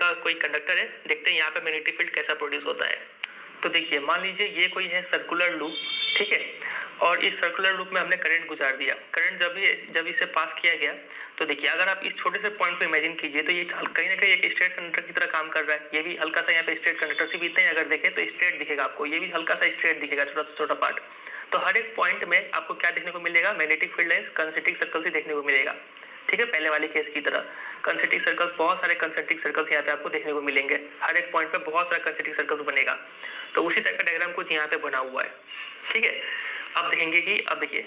आपका कोई कंडक्टर है, देखते हैं यहाँ पे मैग्नेटिक फील्ड कैसा प्रोड्यूस होता है। तो देखिए, मान लीजिए ये कोई है सर्कुलर लूप, ठीक है, और इस सर्कुलर लूप में हमने करंट गुजार दिया। करंट जब इसे पास किया गया, तो देखिए अगर आप इस छोटे से पॉइंट को इमेजिन कीजिए तो ये कहीं ना कहीं एक स्ट्रेट कंडक्टर की तरह काम कर रहा है। ये भी हल्का सा यहाँ पे स्ट्रेट कंडक्टर से भी इतना ही अगर देखें तो स्ट्रेट दिखेगा आपको, ये भी हल्का सा स्ट्रेट दिखेगा, छोटा सा छोटा पार्ट। तो हर एक पॉइंट में आपको क्या देखने को मिलेगा, magnetic field lines concentric circle से देखने को मिलेगा, ठीक है, पहले वाले केस की तरह। कंसेंट्रिक सर्कल्स, बहुत सारे कंसेंट्रिक सर्कल्स यहाँ पे आपको देखने को मिलेंगे, हर एक पॉइंट पे बहुत सारा कंसेंट्रिक सर्कल्स बनेगा। तो उसी टाइप का डायग्राम कुछ यहाँ पे बना हुआ है, ठीक है। अब देखेंगे कि अब देखिए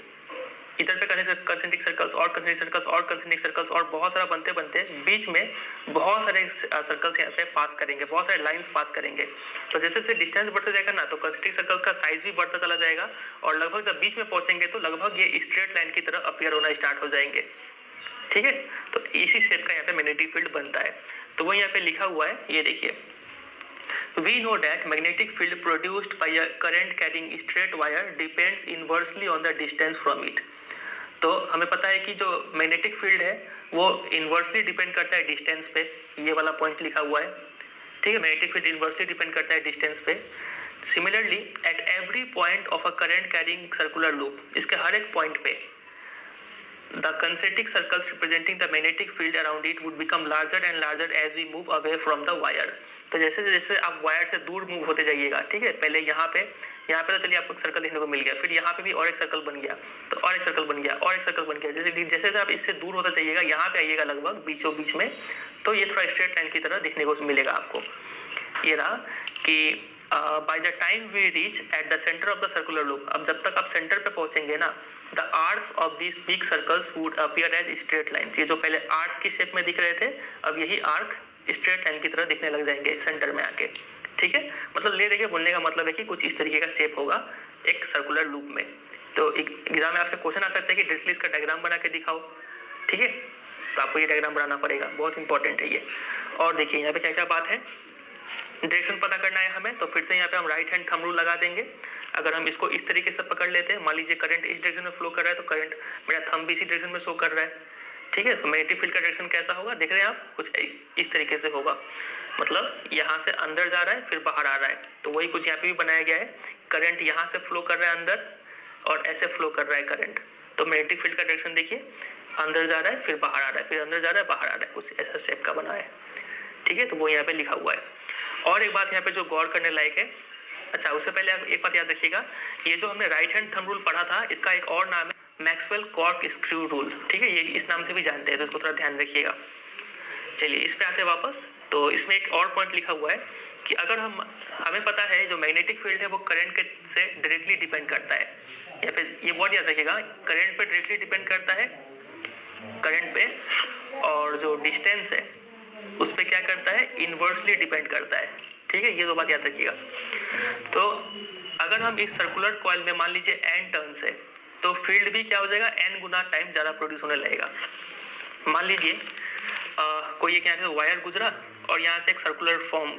इधर पे कंसेंट्रिक सर्कल्स और कंसेंट्रिक सर्कल्स और कंसेंट्रिक सर्कल्स और बहुत सारा बनते बनते बीच में बहुत सारे सर्कल्स यहाँ पे पास करेंगे, बहुत सारे लाइंस पास करेंगे। तो जैसे जैसे डिस्टेंस बढ़ता जाएगा ना, तो कंसेंट्रिक सर्कल्स का साइज भी बढ़ता चला जाएगा और लगभग जब बीच में पहुंचेंगे तो लगभग ये स्ट्रेट लाइन की तरह अपीयर होना स्टार्ट हो जाएंगे, ठीक है। तो इसी शेप का यहाँ पे मैग्नेटिक फील्ड बनता है। तो वो यहाँ पे लिखा हुआ है, ये देखिए, We know that magnetic field produced by a current carrying straight wire depends inversely on the distance from it. तो हमें पता है कि जो मैग्नेटिक फील्ड है वो इन्वर्सली डिपेंड करता है डिस्टेंस पे, ये वाला पॉइंट लिखा हुआ है, ठीक है। मैग्नेटिक फील्ड इन्वर्सली डिपेंड करता है डिस्टेंस पे। Similarly at every point of a current carrying circular loop, इसके हर एक पॉइंट पे the concentric circles representing the magnetic field around it would become larger and larger as we move away from the wire. तो जैसे जैसे आप wire से दूर move होते जाइएगा, ठीक है, पहले यहाँ पे तो चलिए आपको एक सर्कल देखने को मिल गया, फिर यहाँ पे भी और एक सर्कल बन गया, तो और एक सर्कल बन गया और एक सर्कल बन गया। जैसे जैसे आप इससे दूर होता जाइएगा, यहाँ पे आइएगा लगभग बीचों बीच में, तो ये थोड़ा स्ट्रेट लाइन की तरह दिखने को मिलेगा आपको। ये रहा कि by the time we reach at the center of the circular loop, अब जब तक आप सेंटर पे पहुंचेंगे ना, the arcs of these big circles would appear as straight lines. ये जो पहले आर्क की शेप में दिख रहे थे, अब यही आर्क स्ट्रेट लाइन की तरह दिखने लग जाएंगे सेंटर में आके, ठीक है। मतलब ले देके बोलने का मतलब है कि कुछ इस तरीके का शेप होगा एक सर्कुलर लूप में। तो एग्जाम में आपसे क्वेश्चन आ सकता है कि डायरेक्टली इसका डायग्राम बना के दिखाओ, ठीक है, तो आपको ये डायग्राम बनाना पड़ेगा, बहुत इंपॉर्टेंट है ये। और देखिए यहाँ पे क्या क्या बात है, डायरेक्शन पता करना है हमें, तो फिर से यहाँ पे हम राइट हैंड थंब रूल लगा देंगे। अगर हम इसको इस तरीके से पकड़ लेते हैं, मान लीजिए करंट इस डायरेक्शन में फ्लो कर रहा है, तो करंट मेरा थंब भी इसी डायरेक्शन में शो कर रहा है, ठीक है। तो मैग्नेटिक फील्ड का डायरेक्शन कैसा होगा, देख रहे हैं आप, कुछ इस तरीके से होगा, मतलब यहाँ से अंदर जा रहा है फिर बाहर आ रहा है। तो वही कुछ यहाँ पे भी बनाया गया है, करंट यहाँ से फ्लो कर रहा है अंदर और ऐसे फ्लो कर रहा है करंट। तो मैग्नेटिक फील्ड का डायरेक्शन देखिए, अंदर जा रहा है फिर बाहर आ रहा है, फिर अंदर जा रहा है बाहर आ रहा है, कुछ ऐसा शेप का बना है, ठीक है। तो वो यहाँ पे लिखा हुआ है। और एक बात यहाँ पे जो गौर करने लायक है, अच्छा उससे पहले आप एक बात याद रखिएगा, ये जो हमने राइट हैंड थंब रूल पढ़ा था, इसका एक और नाम है मैक्सवेल कॉर्क स्क्रू रूल, ठीक है, ये इस नाम से भी जानते हैं, तो इसको थोड़ा ध्यान रखिएगा। चलिए इस पे आते हैं वापस। तो इसमें एक और पॉइंट लिखा हुआ है कि अगर हमें पता है जो मैग्नेटिक फील्ड है वो करंट के से डायरेक्टली डिपेंड करता है, यहाँ पे ये वर्ड याद रखिएगा, करंट पे डायरेक्टली डिपेंड करता है, करंट पे, और जो डिस्टेंस है उस पर क्या करता है, इन्वर्सली डिपेंड करता है, ठीक है, ये दो बात याद रखिएगा। तो अगर हम इस सर्कुलर कॉइल में मान लीजिए n टर्न्स है, तो फील्ड भी क्या हो जाएगा, n गुना टाइम ज़्यादा प्रोड्यूस होने लगेगा। मान लीजिए कोई एक यहाँ से वायर गुजरा और यहाँ से एक सर्कुलर फॉर्म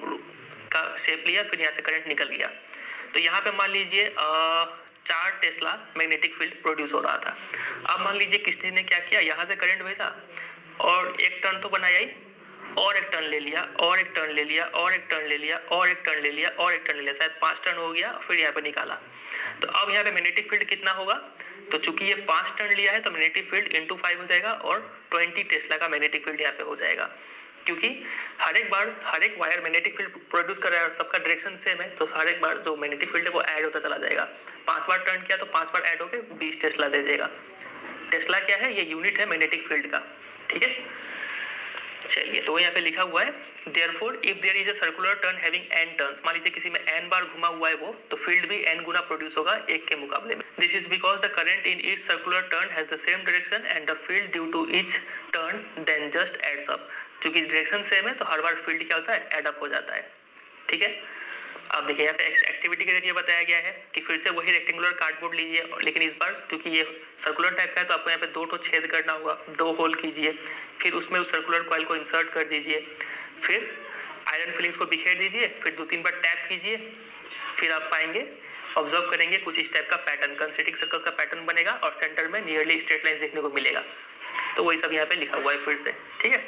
का शेप लिया, फिर यहाँ से करंट निकल गया, तो यहाँ पे मान लीजिए 4 टेस्ला मैग्नेटिक फील्ड प्रोड्यूस हो रहा था। अब मान लीजिए किसी ने क्या किया, यहाँ से करंट भेजा और एक टर्न तो बनाया ही, और एक टर्न ले लिया और एक टर्न ले लिया और एक टर्न ले लिया और एक टर्न ले लिया और एक टर्न ले लिया, शायद 5 टर्न हो गया, फिर यहाँ पे निकाला। तो अब यहाँ पे मैग्नेटिक फील्ड कितना होगा, तो चूंकि ये 5 टर्न लिया है तो मैग्नेटिक फील्ड इंटू 5 हो जाएगा और 20 टेस्ला का मैग्नेटिक फील्ड यहाँ पे हो जाएगा, क्योंकि हर एक वायर मैग्नेटिक फील्ड प्रोड्यूस कर रहा है और सबका डायरेक्शन सेम है, तो हर एक बार जो मैग्नेटिक फील्ड है वो ऐड होता चला जाएगा। 5 बार टर्न किया तो 5 बार ऐड होकर 20 टेस्ला दे देगा। टेस्ला क्या है, ये यूनिट है मैग्नेटिक फील्ड का, ठीक है। चलिए तो यहाँ पे लिखा हुआ है, therefore if there is a circular turn having n turns, मान लीजिए किसी में n बार घुमा हुआ है वो, तो फील्ड भी n गुना प्रोड्यूस होगा एक के मुकाबले में। This is because the current in each circular turn has the same direction and the field due to each turn then just adds up। चूंकि डायरेक्शन सेम है तो हर बार फील्ड क्या होता है, एड अप हो जाता है, ठीक है। अब देखिए यहाँ पे एक्टिविटी के जरिए बताया गया है कि फिर से वही रेक्टेंगुलर कार्डबोर्ड लीजिए, लेकिन इस बार क्योंकि ये सर्कुलर टाइप का है तो आपको यहाँ पे 2 छेद करना होगा, 2 होल कीजिए, फिर उसमें उस सर्कुलर कॉइल को इंसर्ट कर दीजिए, फिर आयरन फिलिंग्स को बिखेर दीजिए, फिर 2-3 बार टैप कीजिए, फिर आप पाएंगे, ऑब्जर्व करेंगे कुछ इस टाइप का पैटर्न, कंसेंट्रिक सर्कल्स का पैटर्न बनेगा और सेंटर में नियरली स्ट्रेट लाइंस देखने को मिलेगा। तो वही सब यहाँ पे लिखा हुआ है फिर से, ठीक है।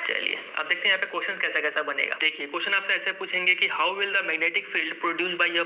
चलिए अब देखते हैं यहाँ पे क्वेश्चन कैसा कैसा बनेगा। देखिए क्वेश्चन आपसे ऐसे पूछेंगे कि how will the magnetic field produce by a